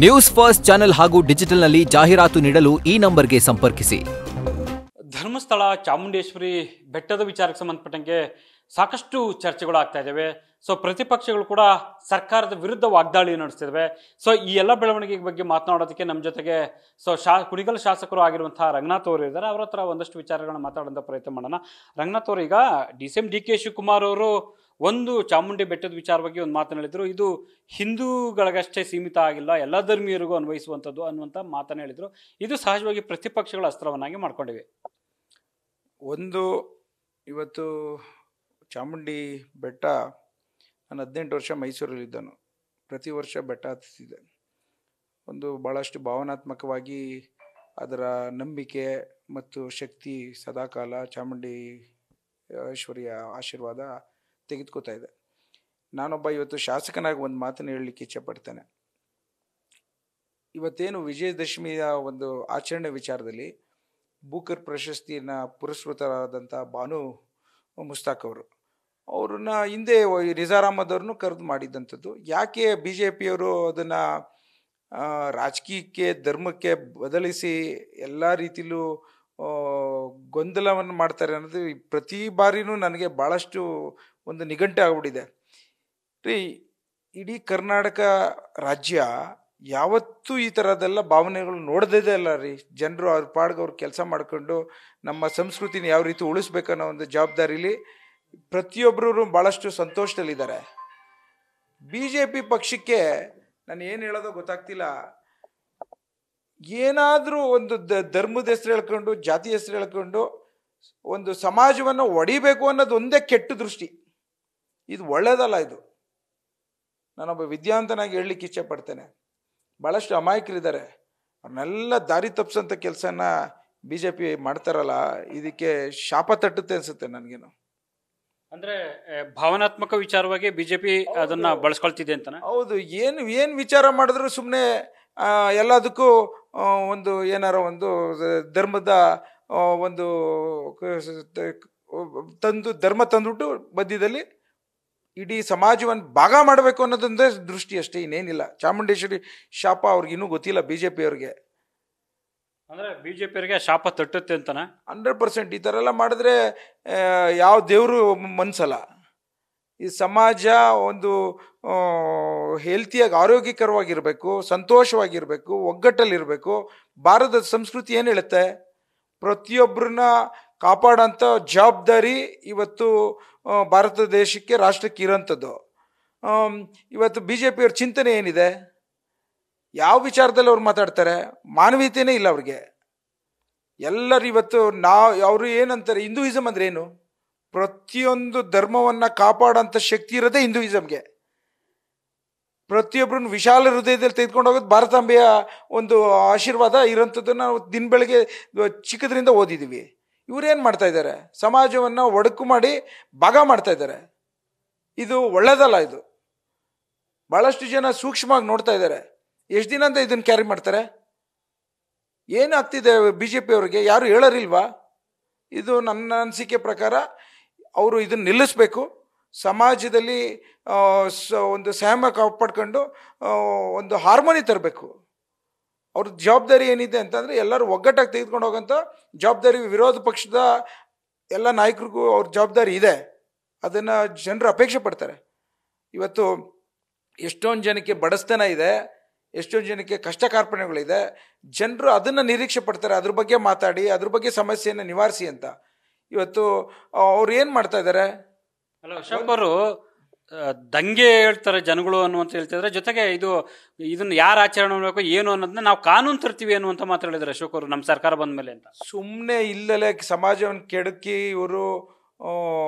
News first channel ಹಾಗೂ ಡಿಜಿಟಲ್ನಲ್ಲಿ ಜಾಹೀರಾತು ನೀಡಲು ಈ ನಂಬರ್ಗೆ ಸಂಪರ್ಕಿಸಿ. ಧರ್ಮಸ್ಥಳ ಚಾಮುಂಡೇಶ್ವರಿ ಬೆಟ್ಟದ ವಿಚಾರಕ್ಕೆ ಸಂಬಂಧಪಟ್ಟಂಗೆ ಸಾಕಷ್ಟು ಚರ್ಚೆಗಳು ಆಗ್ತಾ ಇದ್ದಾವೆ. ಸೊ ಪ್ರತಿಪಕ್ಷಗಳು ಕೂಡ ಸರ್ಕಾರದ ವಿರುದ್ಧ ವಾಗ್ದಾಳಿ ನಡೆಸ್ತಿದ್ದಾವೆ. ಸೊ ಈ ಎಲ್ಲ ಬೆಳವಣಿಗೆ ಬಗ್ಗೆ ಮಾತನಾಡೋದಕ್ಕೆ ನಮ್ಮ ಜೊತೆಗೆ ಕುಣಿಗಲ್ ಶಾಸಕರು ಆಗಿರುವಂತಹ ರಂಗನಾಥ್ ಅವರು ಇದ್ದಾರೆ. ಅವ್ರ ಹತ್ರ ಒಂದಷ್ಟು ವಿಚಾರಗಳನ್ನ ಮಾತಾಡೋಂಥ ಪ್ರಯತ್ನ ಮಾಡೋಣ. ರಂಗನಾಥ್ ಅವರು, ಈಗ ಡಿ.ಸಿ.ಎಂ ಡಿ.ಕೆ. ಶಿವಕುಮಾರ್ ಅವರು ಒಂದು ಚಾಮುಂಡಿ ಬೆಟ್ಟದ ವಿಚಾರವಾಗಿ ಒಂದು ಮಾತನ್ನು ಹೇಳಿದ್ರು. ಇದು ಹಿಂದೂಗಳಿಗಷ್ಟೇ ಸೀಮಿತ ಆಗಿಲ್ಲ, ಎಲ್ಲ ಧರ್ಮೀಯರಿಗೂ ಅನ್ವಯಿಸುವಂಥದ್ದು ಅನ್ನುವಂಥ ಮಾತನ್ನು ಹೇಳಿದ್ರು. ಇದು ಸಹಜವಾಗಿ ಪ್ರತಿಪಕ್ಷಗಳ ಅಸ್ತ್ರವನ್ನಾಗಿ ಮಾಡ್ಕೊಂಡಿವೆ. ಒಂದು, ಇವತ್ತು ಚಾಮುಂಡಿ ಬೆಟ್ಟ, ನಾನು 18 ವರ್ಷ ಮೈಸೂರಲ್ಲಿದ್ದನು. ಪ್ರತಿ ವರ್ಷ ಬೆಟ್ಟ ಹತ್ತಿಸಿದೆ. ಒಂದು ಭಾಳಷ್ಟು ಭಾವನಾತ್ಮಕವಾಗಿ ಅದರ ನಂಬಿಕೆ ಮತ್ತು ಶಕ್ತಿ ಸದಾಕಾಲ ಚಾಮುಂಡಿ ಐಶ್ವರ್ಯ ಆಶೀರ್ವಾದ ತೆಗೆದುಕೋತಾ ಇದೆ. ನಾನೊಬ್ಬ ಇವತ್ತು ಶಾಸಕನಾಗಿ ಒಂದು ಮಾತನ್ನು ಹೇಳಲಿಕ್ಕೆ ಇಚ್ಛೆಪಡ್ತೇನೆ. ಇವತ್ತೇನು ವಿಜಯದಶಮಿಯ ಒಂದು ಆಚರಣೆ ವಿಚಾರದಲ್ಲಿ ಬೂಕರ್ ಪ್ರಶಸ್ತಿಯನ್ನು ಪುರಸ್ಕೃತರಾದಂಥ ಬಾನು ಮುಸ್ತಾಕ್ ಅವ್ರನ್ನ ಹಿಂದೆ ನಿಜಾರ್ ಅಹಮದ್ ಅವ್ರನ್ನು ಕರೆದು ಮಾಡಿದ್ದಂಥದ್ದು. ಯಾಕೆ BJPಯವರು ಅದನ್ನು ರಾಜಕೀಯಕ್ಕೆ, ಧರ್ಮಕ್ಕೆ ಬದಲಿಸಿ ಎಲ್ಲ ರೀತಿಲೂ ಗೊಂದಲವನ್ನು ಮಾಡ್ತಾರೆ ಅನ್ನೋದು ಪ್ರತಿ ಬಾರಿನೂ ನನಗೆ ಭಾಳಷ್ಟು ಒಂದು ನಿಘಂಟು ಆಗ್ಬಿಟ್ಟಿದೆ ರೀ. ಇಡೀ ಕರ್ನಾಟಕ ರಾಜ್ಯ ಯಾವತ್ತೂ ಈ ಥರದ್ದೆಲ್ಲ ಭಾವನೆಗಳು ನೋಡದೇ ಅಲ್ಲ ರೀ. ಜನರು ಅವ್ರ ಪಾಡ್ಗೆ ಅವ್ರು ಕೆಲಸ ಮಾಡಿಕೊಂಡು ನಮ್ಮ ಸಂಸ್ಕೃತಿನ ಯಾವ ರೀತಿ ಉಳಿಸ್ಬೇಕನ್ನೋ ಒಂದು ಜವಾಬ್ದಾರಿಲಿ ಪ್ರತಿಯೊಬ್ಬರೂ ಭಾಳಷ್ಟು ಸಂತೋಷದಲ್ಲಿದ್ದಾರೆ. BJP ಪಕ್ಷಕ್ಕೆ ನಾನು ಏನು ಹೇಳೋದೋ ಗೊತ್ತಾಗ್ತಿಲ್ಲ. ಏನಾದರೂ ಒಂದು ಧರ್ಮದ ಹೆಸರು ಹೇಳ್ಕೊಂಡು, ಜಾತಿ ಹೆಸರು ಹೇಳ್ಕೊಂಡು ಒಂದು ಸಮಾಜವನ್ನು ಒಡಿಬೇಕು ಅನ್ನೋದು ಒಂದೇ ಕೆಟ್ಟ ದೃಷ್ಟಿ. ಇದು ಒಳ್ಳೆಯದಲ್ಲ. ಇದು ನಾನೊಬ್ಬ ವಿದ್ಯಾವಂತನಾಗಿ ಹೇಳಲಿಕ್ಕೆ ಇಚ್ಛೆ ಪಡ್ತೇನೆ. ಭಾಳಷ್ಟು ಅಮಾಯಕರಿದ್ದಾರೆ, ಅವ್ರನ್ನೆಲ್ಲ ದಾರಿ ತಪ್ಪಿಸೋಂಥ ಕೆಲಸನ BJP ಮಾಡ್ತಾರಲ್ಲ, ಇದಕ್ಕೆ ಶಾಪ ತಟ್ಟುತ್ತೆ ಅನ್ಸುತ್ತೆ ನನಗೇನು. ಅಂದ್ರೆ ಭಾವನಾತ್ಮಕ ವಿಚಾರವಾಗಿ BJP ಅದನ್ನ ಬಳಸ್ಕೊಳ್ತಿದೆ ಅಂತ. ಹೌದು. ಏನು ವಿಚಾರ ಮಾಡಿದ್ರು ಸುಮ್ಮನೆ ಎಲ್ಲದಕ್ಕೂ ಒಂದು ಏನಾರ ಒಂದು ಧರ್ಮದ ಒಂದು ಧರ್ಮ ತಂದುಬಿಟ್ಟು ಮಧ್ಯದಲ್ಲಿ ಇಡೀ ಸಮಾಜವನ್ನು ಭಾಗ ಮಾಡಬೇಕು ಅನ್ನೋದೊಂದೇ ದೃಷ್ಟಿ ಅಷ್ಟೇ, ಇನ್ನೇನಿಲ್ಲ. ಚಾಮುಂಡೇಶ್ವರಿ ಶಾಪ ಅವ್ರಿಗೆ ಇನ್ನೂ ಗೊತ್ತಿಲ್ಲ BJPಯವ್ರಿಗೆ. ಅಂದರೆ BJPಯವರಿಗೆ ಶಾಪ ತಟ್ಟುತ್ತೆ ಅಂತಾನೆ. 100%. ಈ ಥರ ಎಲ್ಲ ಮಾಡಿದ್ರೆ ಯಾವ ದೇವರು ಮನ್ಸಲ್ಲ. ಈ ಸಮಾಜ ಒಂದು ಹೆಲ್ತಿಯಾಗಿ, ಆರೋಗ್ಯಕರವಾಗಿರಬೇಕು, ಸಂತೋಷವಾಗಿರಬೇಕು, ಒಗ್ಗಟ್ಟಲ್ಲಿರಬೇಕು. ಭಾರತದ ಸಂಸ್ಕೃತಿ ಏನು ಹೇಳುತ್ತೆ? ಪ್ರತಿಯೊಬ್ಬರನ್ನ ಕಾಪಾಡೋಂಥ ಜವಾಬ್ದಾರಿ ಇವತ್ತು ಭಾರತ ದೇಶಕ್ಕೆ, ರಾಷ್ಟ್ರಕ್ಕೆ ಇರೋಂಥದ್ದು. ಇವತ್ತು BJPಯವ್ರ ಚಿಂತನೆ ಏನಿದೆ? ಯಾವ ವಿಚಾರದಲ್ಲಿ ಅವ್ರು ಮಾತಾಡ್ತಾರೆ? ಮಾನವೀಯತೆಯೇ ಇಲ್ಲ ಅವ್ರಿಗೆ. ಎಲ್ಲರೂ ಇವತ್ತು ಅವರು ಏನಂತಾರೆ, ಹಿಂದೂಯಿಸಮ್ ಅಂದ್ರೆ ಏನು? ಪ್ರತಿಯೊಂದು ಧರ್ಮವನ್ನು ಕಾಪಾಡೋಂಥ ಶಕ್ತಿ ಇರೋದೇ ಹಿಂದೂಯಿಸಮ್ಗೆ. ಪ್ರತಿಯೊಬ್ಬರನ್ನು ವಿಶಾಲ ಹೃದಯದಲ್ಲಿ ತೆಗೆದುಕೊಂಡು ಹೋಗೋದು ಭಾರತಾಂಬೆಯ ಒಂದು ಆಶೀರ್ವಾದ ಇರೋಂಥದ್ದು ನಾವು ದಿನ ಬೆಳಗ್ಗೆ ಚಿಕ್ಕದ್ರಿಂದ ಓದಿದ್ದೀವಿ. ಇವರೇನು ಮಾಡ್ತಾ ಇದ್ದಾರೆ? ಸಮಾಜವನ್ನು ಒಡಕು ಮಾಡಿ ಭಾಗ ಮಾಡ್ತಾ ಇದ್ದಾರೆ. ಇದು ಒಳ್ಳೆಯದಲ್ಲ. ಇದು ಭಾಳಷ್ಟು ಜನ ಸೂಕ್ಷ್ಮವಾಗಿ ನೋಡ್ತಾ ಇದ್ದಾರೆ. ಎಷ್ಟು ದಿನ ಅಂತ ಇದನ್ನು ಕ್ಯಾರಿ ಮಾಡ್ತಾರೆ? ಏನಾಗ್ತಿದೆ BJPಯವ್ರಿಗೆ? ಯಾರು ಹೇಳೋರಿಲ್ವಾ? ಇದು ನನ್ನ ಅನಿಸಿಕೆ ಪ್ರಕಾರ ಅವರು ಇದನ್ನು ನಿಲ್ಲಿಸಬೇಕು. ಸಮಾಜದಲ್ಲಿ ಒಂದು ಸಂಯಮ ಕಾಪಾಡ್ಕೊಂಡು ಒಂದು ಹಾರ್ಮೋನಿ ತರಬೇಕು. ಅವ್ರ ಜವಾಬ್ದಾರಿ ಏನಿದೆ ಅಂತಂದರೆ ಎಲ್ಲರೂ ಒಗ್ಗಟ್ಟಾಗಿ ತೆಗೆದುಕೊಂಡು ಹೋಗೋಂಥ ಜವಾಬ್ದಾರಿ ವಿರೋಧ ಪಕ್ಷದ ಎಲ್ಲ ನಾಯಕರಿಗೂ ಅವ್ರ ಜವಾಬ್ದಾರಿ ಇದೆ. ಅದನ್ನು ಜನರು ಅಪೇಕ್ಷೆ ಪಡ್ತಾರೆ. ಇವತ್ತು ಎಷ್ಟೊಂದು ಜನಕ್ಕೆ ಬಡಸ್ತನ ಇದೆ, ಎಷ್ಟೊಂದು ಜನಕ್ಕೆ ಕಷ್ಟ ಕಾರ್ಪಣ್ಯಗಳಿದೆ. ಜನರು ಅದನ್ನು ನಿರೀಕ್ಷೆ ಪಡ್ತಾರೆ, ಅದ್ರ ಬಗ್ಗೆ ಮಾತಾಡಿ, ಅದ್ರ ಬಗ್ಗೆ ಸಮಸ್ಯೆಯನ್ನು ನಿವಾರಿಸಿ ಅಂತ. ಇವತ್ತು ಅವ್ರು ಏನು ಮಾಡ್ತಾ ಇದ್ದಾರೆ? ಅಲ್ಲ, ಅಶೋಕ್ ಅವರು ದಂಗೆ ಹೇಳ್ತಾರೆ ಜನಗಳು ಅನ್ನುವಂತ ಹೇಳ್ತಿದ್ರೆ, ಜೊತೆಗೆ ಇದನ್ನ ಯಾರು ಆಚರಣೆ ಮಾಡಬೇಕು ಏನು ಅನ್ನೋದನ್ನ ನಾವು ಕಾನೂನು ತರ್ತೀವಿ ಅನ್ನುವಂತ ಮಾತು ಹೇಳಿದ್ದಾರೆ ಅಶೋಕ್ ಅವರು, ನಮ್ಮ ಸರ್ಕಾರ ಬಂದ ಮೇಲೆ ಅಂತ. ಸುಮ್ಮನೆ ಇಲ್ಲಲೇ ಸಮಾಜವನ್ನು ಕೆಡಕಿ ಇವರು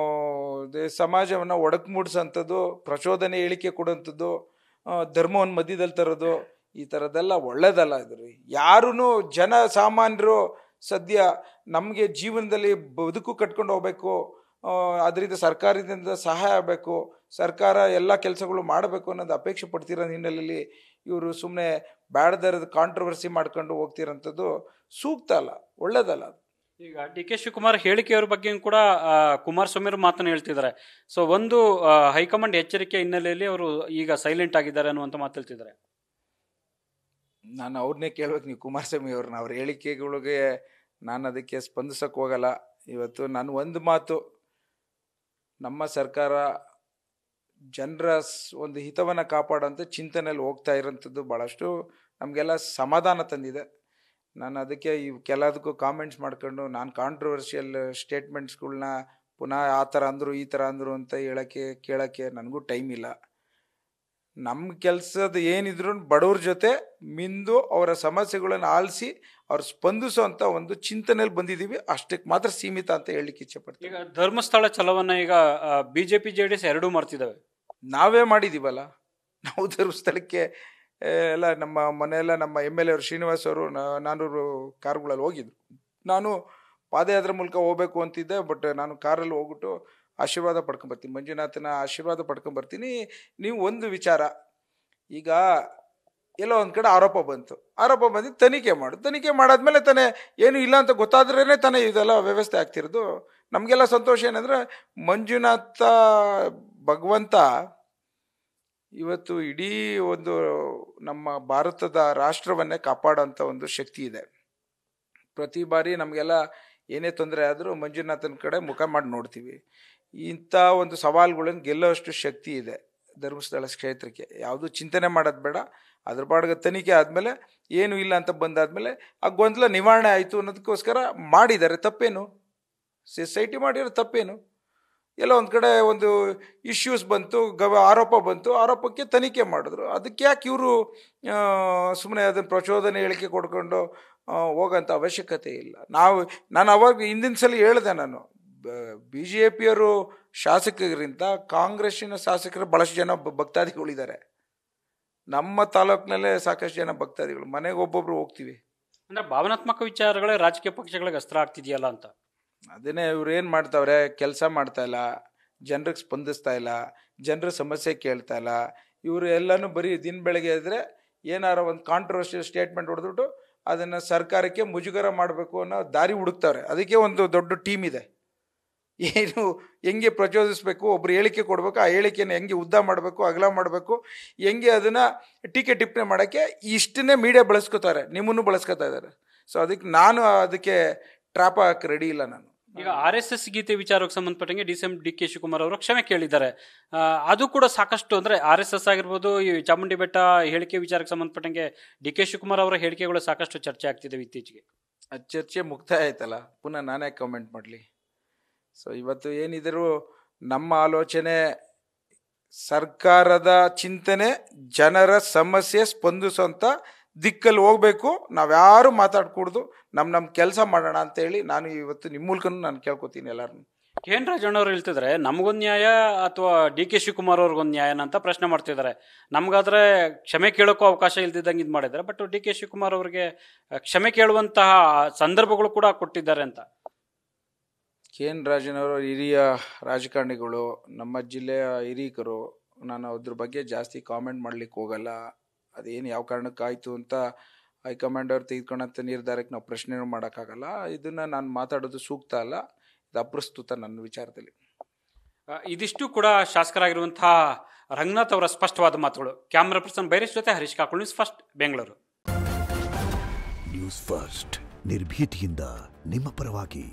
ಸಮಾಜವನ್ನು ಒಡಕು ಮೂಡಿಸೋಂಥದ್ದು, ಪ್ರಚೋದನೆ ಹೇಳಿಕೆ ಕೊಡುವಂಥದ್ದು, ಧರ್ಮವನ್ನು ಮಧ್ಯದಲ್ಲಿ ತರೋದು, ಈ ಥರದ್ದೆಲ್ಲ ಒಳ್ಳೇದಲ್ಲ. ಇದು ರೀ. ಯಾರೂ ಜನ ಸಾಮಾನ್ಯರು ಸದ್ಯ ನಮಗೆ ಜೀವನದಲ್ಲಿ ಬದುಕು ಕಟ್ಕೊಂಡು ಹೋಗ್ಬೇಕು, ಅದರಿಂದ ಸರ್ಕಾರದಿಂದ ಸಹಾಯ ಆಗಬೇಕು, ಸರ್ಕಾರ ಎಲ್ಲ ಕೆಲಸಗಳು ಮಾಡಬೇಕು ಅನ್ನೋದು ಅಪೇಕ್ಷೆ ಪಡ್ತಿರೋ ಹಿನ್ನೆಲೆಯಲ್ಲಿ ಇವರು ಸುಮ್ಮನೆ ಬ್ಯಾಡದರದ ಕಾಂಟ್ರವರ್ಸಿ ಮಾಡ್ಕೊಂಡು ಹೋಗ್ತಿರೋಂಥದ್ದು ಸೂಕ್ತ ಅಲ್ಲ, ಒಳ್ಳೇದಲ್ಲ. ಈಗ ಡಿ.ಕೆ. ಶಿವಕುಮಾರ್ ಹೇಳಿಕೆಯವ್ರ ಬಗ್ಗೆ ಕೂಡ ಕುಮಾರಸ್ವಾಮಿ ಮಾತನ್ನು ಹೇಳ್ತಿದ್ದಾರೆ. ಸೊ ಒಂದು ಹೈಕಮಾಂಡ್ ಎಚ್ಚರಿಕೆ ಹಿನ್ನೆಲೆಯಲ್ಲಿ ಅವರು ಈಗ ಸೈಲೆಂಟ್ ಆಗಿದ್ದಾರೆ ಅನ್ನುವಂಥ ಮಾತು ಹೇಳ್ತಿದ್ದಾರೆ. ನಾನು ಅವ್ರನ್ನೇ ಕೇಳ್ಬೇಕು, ನೀವು ಕುಮಾರಸ್ವಾಮಿ ಅವ್ರನ್ನ. ಅವ್ರ ಹೇಳಿಕೆಗಳಿಗೆ ನಾನು ಅದಕ್ಕೆ ಸ್ಪಂದಿಸೋಕೆ ಹೋಗಲ್ಲ. ಇವತ್ತು ನಾನು ಒಂದು ಮಾತು, ನಮ್ಮ ಸರ್ಕಾರ ಜನರ ಒಂದು ಹಿತವನ್ನು ಕಾಪಾಡೋಂಥ ಚಿಂತನೆಯಲ್ಲಿ ಹೋಗ್ತಾ ಇರೋಂಥದ್ದು ಭಾಳಷ್ಟು ನಮಗೆಲ್ಲ ಸಮಾಧಾನ ತಂದಿದೆ. ನಾನು ಅದಕ್ಕೆ ಕೆಲದಕ್ಕೂ ಕಾಮೆಂಟ್ಸ್ ಮಾಡ್ಕೊಂಡು ನಾನು ಕಾಂಟ್ರವರ್ಷಿಯಲ್ ಸ್ಟೇಟ್ಮೆಂಟ್ಸ್ಗಳ್ನ ಪುನಃ ಆ ಥರ ಅಂದರು ಈ ಥರ ಅಂದರು ಅಂತ ಕೇಳೋಕ್ಕೆ ನನಗೂ ಟೈಮ್ ಇಲ್ಲ. ನಮ್ಮ ಕೆಲಸದ ಏನಿದ್ರು ಬಡವ್ರ ಜೊತೆ ಮಿಂದು ಅವರ ಸಮಸ್ಯೆಗಳನ್ನು ಆಲಿಸಿ ಅವ್ರು ಸ್ಪಂದಿಸೋಂಥ ಒಂದು ಚಿಂತನೆಯಲ್ಲಿ ಬಂದಿದ್ದೀವಿ. ಅಷ್ಟಕ್ಕೆ ಮಾತ್ರ ಸೀಮಿತ ಅಂತ ಹೇಳಲಿಕ್ಕೆ ಇಚ್ಛೆಪಡ್ತೀನಿ. ಈಗ ಧರ್ಮಸ್ಥಳ ಚಲವನ್ನ ಈಗ BJP JDS ಎರಡೂ ಮಾಡ್ತಿದ್ದಾವೆ. ನಾವೇ ಮಾಡಿದ್ದೀವಲ್ಲ. ನಾವು ಧರ್ಮಸ್ಥಳಕ್ಕೆ ಎಲ್ಲ ನಮ್ಮ ಮನೆಯೆಲ್ಲ ನಮ್ಮ MLA ಅವರು ಶ್ರೀನಿವಾಸ್ ಅವರು 400 ಕಾರುಗಳಲ್ಲಿ ಹೋಗಿದ್ರು. ನಾನು ಪಾದಯಾತ್ರೆ ಮೂಲಕ ಹೋಗ್ಬೇಕು ಅಂತಿದ್ದೆ, ಬಟ್ ನಾನು ಕಾರಲ್ಲಿ ಹೋಗ್ಬಿಟ್ಟು ಆಶೀರ್ವಾದ ಪಡ್ಕೊಂಬರ್ತೀನಿ, ಮಂಜುನಾಥನ ಆಶೀರ್ವಾದ ಪಡ್ಕೊಂಬರ್ತೀನಿ. ನೀವು ಒಂದು ವಿಚಾರ, ಈಗ ಎಲ್ಲೋ ಒಂದು ಕಡೆ ಆರೋಪ ಬಂತು, ತನಿಖೆ ತನಿಖೆ ಮಾಡಾದ್ಮೇಲೆ ತಾನೇ ಏನು ಇಲ್ಲ ಅಂತ ಗೊತ್ತಾದ್ರೇ ತಾನೇ ಇದೆಲ್ಲ ವ್ಯವಸ್ಥೆ ಆಗ್ತಿರೋದು. ನಮಗೆಲ್ಲ ಸಂತೋಷ ಏನಂದರೆ ಮಂಜುನಾಥ ಭಗವಂತ ಇವತ್ತು ಇಡೀ ಒಂದು ನಮ್ಮ ಭಾರತದ ರಾಷ್ಟ್ರವನ್ನೇ ಕಾಪಾಡೋಂಥ ಒಂದು ಶಕ್ತಿ ಇದೆ. ಪ್ರತಿ ಬಾರಿ ನಮಗೆಲ್ಲ ಏನೇ ತೊಂದರೆ ಆದರೂ ಮಂಜುನಾಥನ ಕಡೆ ಮುಖ ಮಾಡಿ ನೋಡ್ತೀವಿ. ಇಂಥ ಒಂದು ಸವಾಲುಗಳನ್ನು ಗೆಲ್ಲೋಷ್ಟು ಶಕ್ತಿ ಇದೆ ಧರ್ಮಸ್ಥಳ ಕ್ಷೇತ್ರಕ್ಕೆ. ಯಾವುದು ಚಿಂತನೆ ಮಾಡೋದು ಬೇಡ. ಅದ್ರ ಪಾಡಿಗೆ ತನಿಖೆ ಆದಮೇಲೆ ಏನು ಇಲ್ಲ ಅಂತ ಬಂದಾದಮೇಲೆ ಆ ಗೊಂದಲ ನಿವಾರಣೆ ಆಯಿತು ಅನ್ನೋದಕ್ಕೋಸ್ಕರ ಮಾಡಿದ್ದಾರೆ. ತಪ್ಪೇನು? ಸೊಸೈಟಿ ಮಾಡಿರೋ ತಪ್ಪೇನು? ಎಲ್ಲ ಒಂದು ಕಡೆ ಒಂದು ಇಶ್ಯೂಸ್ ಬಂತು, ಆರೋಪ ಬಂತು, ಆರೋಪಕ್ಕೆ ತನಿಖೆ ಮಾಡಿದ್ರು. ಅದಕ್ಕೆ ಯಾಕೆ ಇವರು ಸುಮ್ಮನೆ ಅದನ್ನು ಪ್ರಚೋದನೆ ಹೇಳಿಕೆ ಕೊಡ್ಕೊಂಡು ಹೋಗೋಂಥ ಅವಶ್ಯಕತೆ ಇಲ್ಲ. ನಾನು ಅವಾಗ ಹಿಂದಿನ ಸಲ ಹೇಳಿದೆ, ನಾನು BJPಯವರು ಶಾಸಕರಿಗಿಂತ ಕಾಂಗ್ರೆಸ್ಸಿನ ಶಾಸಕರು ಭಾಳಷ್ಟು ಜನ ಭಕ್ತಾದಿಗಳಿದ್ದಾರೆ. ನಮ್ಮ ತಾಲೂಕಿನಲ್ಲೇ ಸಾಕಷ್ಟು ಜನ ಭಕ್ತಾದಿಗಳು, ಮನೆಗೆ ಒಬ್ಬೊಬ್ರು ಹೋಗ್ತೀವಿ. ಅಂದರೆ ಭಾವನಾತ್ಮಕ ವಿಚಾರಗಳೇ ರಾಜಕೀಯ ಪಕ್ಷಗಳಿಗೆ ಅಸ್ತ್ರ ಆಗ್ತಿದೆಯಲ್ಲ ಅಂತ. ಅದನ್ನೇ ಇವ್ರು ಏನು ಮಾಡ್ತಾವ್ರೆ, ಕೆಲಸ ಮಾಡ್ತಾ ಇಲ್ಲ, ಜನರಿಗೆ ಸ್ಪಂದಿಸ್ತಾ ಇಲ್ಲ, ಜನರ ಸಮಸ್ಯೆ ಕೇಳ್ತಾ ಇಲ್ಲ. ಇವರು ಎಲ್ಲನೂ ಬರೀ ದಿನ ಬೆಳಗ್ಗೆ ಇದ್ದರೆ ಏನಾರ ಒಂದು ಕಾಂಟ್ರವರ್ಷಿಯಲ್ ಸ್ಟೇಟ್ಮೆಂಟ್ ಹೊಡೆದ್ಬಿಟ್ಟು ಅದನ್ನು ಸರ್ಕಾರಕ್ಕೆ ಮುಜುಗರ ಮಾಡಬೇಕು ಅನ್ನೋ ದಾರಿ ಹುಡುಕ್ತಾವ್ರೆ. ಅದಕ್ಕೆ ಒಂದು ದೊಡ್ಡ ಟೀಮ್ ಇದೆ. ಏನು ಹೆಂಗೆ ಪ್ರಚೋದಿಸಬೇಕು, ಒಬ್ರು ಹೇಳಿಕೆ ಕೊಡಬೇಕು, ಆ ಹೇಳಿಕೆನ ಹೆಂಗೆ ಉದ್ದ ಮಾಡಬೇಕು, ಅಗಲ ಮಾಡಬೇಕು, ಹೆಂಗೆ ಅದನ್ನು ಟೀಕೆ ಟಿಪ್ಪಣಿ ಮಾಡೋಕ್ಕೆ ಇಷ್ಟನ್ನೇ ಮೀಡಿಯಾ ಬಳಸ್ಕೋತಾರೆ, ನಿಮ್ಮನ್ನು ಬಳಸ್ಕೊತಾ ಇದ್ದಾರೆ. ಸೊ ನಾನು ಅದಕ್ಕೆ ಟ್ರ್ಯಾಪ್ ಹಾಕಿ ರೆಡಿ ಇಲ್ಲ. ನಾನು ಈಗ RSS ಗೀತೆ ವಿಚಾರಕ್ಕೆ ಸಂಬಂಧಪಟ್ಟಂಗೆ DCM DK ಶಿವಕುಮಾರ್ ಅವರು ಕ್ಷಮೆ ಕೇಳಿದ್ದಾರೆ. ಅದು ಕೂಡ ಸಾಕಷ್ಟು, ಅಂದರೆ RSS ಆಗಿರ್ಬೋದು, ಈ ಚಾಮುಂಡಿ ಬೆಟ್ಟ ಹೇಳಿಕೆ ವಿಚಾರಕ್ಕೆ ಸಂಬಂಧಪಟ್ಟಂಗೆ DK ಶಿವಕುಮಾರ್ ಅವರ ಹೇಳಿಕೆಗಳು ಸಾಕಷ್ಟು ಚರ್ಚೆ ಆಗ್ತಿದೆ ಇತ್ತೀಚೆಗೆ. ಅದು ಚರ್ಚೆ ಮುಕ್ತಾಯ ಆಯ್ತಲ್ಲ, ಪುನಃ ನಾನೇ ಕಮೆಂಟ್ ಮಾಡಲಿ? ಸೊ ಇವತ್ತು ಏನಿದ್ರು ನಮ್ಮ ಆಲೋಚನೆ ಸರ್ಕಾರದ ಚಿಂತನೆ, ಜನರ ಸಮಸ್ಯೆ ಸ್ಪಂದಿಸೋಂಥ ದಿಕ್ಕಲ್ಲಿ ಹೋಗಬೇಕು. ನಾವ್ಯಾರು ಮಾತಾಡ್ಕೂಡ್ದು, ನಮ್ಮ ಕೆಲಸ ಮಾಡೋಣ ಅಂತೇಳಿ ನಾನು ಇವತ್ತು ನಿಮ್ಮ ಮೂಲಕ ನಾನು ಕೇಳ್ಕೊತೀನಿ ಎಲ್ಲರನ್ನು. KN ರಾಜಣ್ಣವ್ರು ಹೇಳ್ತಿದ್ರೆ ನಮಗೊಂದು ನ್ಯಾಯ ಅಥವಾ DK ಶಿವಕುಮಾರ್ ಅವ್ರಿಗೊಂದು ನ್ಯಾಯನ ಅಂತ ಪ್ರಶ್ನೆ ಮಾಡ್ತಿದ್ದಾರೆ. ನಮಗಾದ್ರೆ ಕ್ಷಮೆ ಕೇಳೋಕ್ಕೂ ಅವಕಾಶ ಇಲ್ದಿದ್ದಂಗೆ ಇದು ಮಾಡಿದ್ದಾರೆ, ಬಟ್ DK ಶಿವಕುಮಾರ್ ಅವರಿಗೆ ಕ್ಷಮೆ ಕೇಳುವಂತಹ ಸಂದರ್ಭಗಳು ಕೂಡ ಕೊಟ್ಟಿದ್ದಾರೆ ಅಂತ. KN ರಾಜಣ್ಣವರು ಹಿರಿಯ ರಾಜಕಾರಣಿಗಳು, ನಮ್ಮ ಜಿಲ್ಲೆಯ ಹಿರೀಕರು. ನಾನು ಅದ್ರ ಬಗ್ಗೆ ಜಾಸ್ತಿ ಕಾಮೆಂಟ್ ಮಾಡ್ಲಿಕ್ಕೆ ಹೋಗಲ್ಲ. ಅದೇನು ಯಾವ ಕಾರಣಕ್ಕಾಯಿತು ಅಂತ ಹೈಕಮಾಂಡ್ ಅವ್ರು ತೆಗೆದುಕೊಂಡಂಥ ನಿರ್ಧಾರಕ್ಕೆ ನಾವು ಪ್ರಶ್ನೆ ಮಾಡೋಕ್ಕಾಗಲ್ಲ. ಇದನ್ನು ನಾನು ಮಾತಾಡೋದು ಸೂಕ್ತ ಅಲ್ಲ, ಇದು ಅಪ್ರಸ್ತುತ ನನ್ನ ವಿಚಾರದಲ್ಲಿ. ಇದಿಷ್ಟು ಕೂಡ ಶಾಸಕರಾಗಿರುವಂತಹ ರಂಗನಾಥ್ ಅವರ ಸ್ಪಷ್ಟವಾದ ಮಾತುಗಳು. ಕ್ಯಾಮ್ರಾ ಪರ್ಸನ್ ಬೈರೇಶ್ ಜೊತೆ Harish Kakul, news first Bengaluru. News first ನಿರ್ಭೀತಿಯಿಂದ ನಿಮ್ಮ ಪರವಾಗಿ.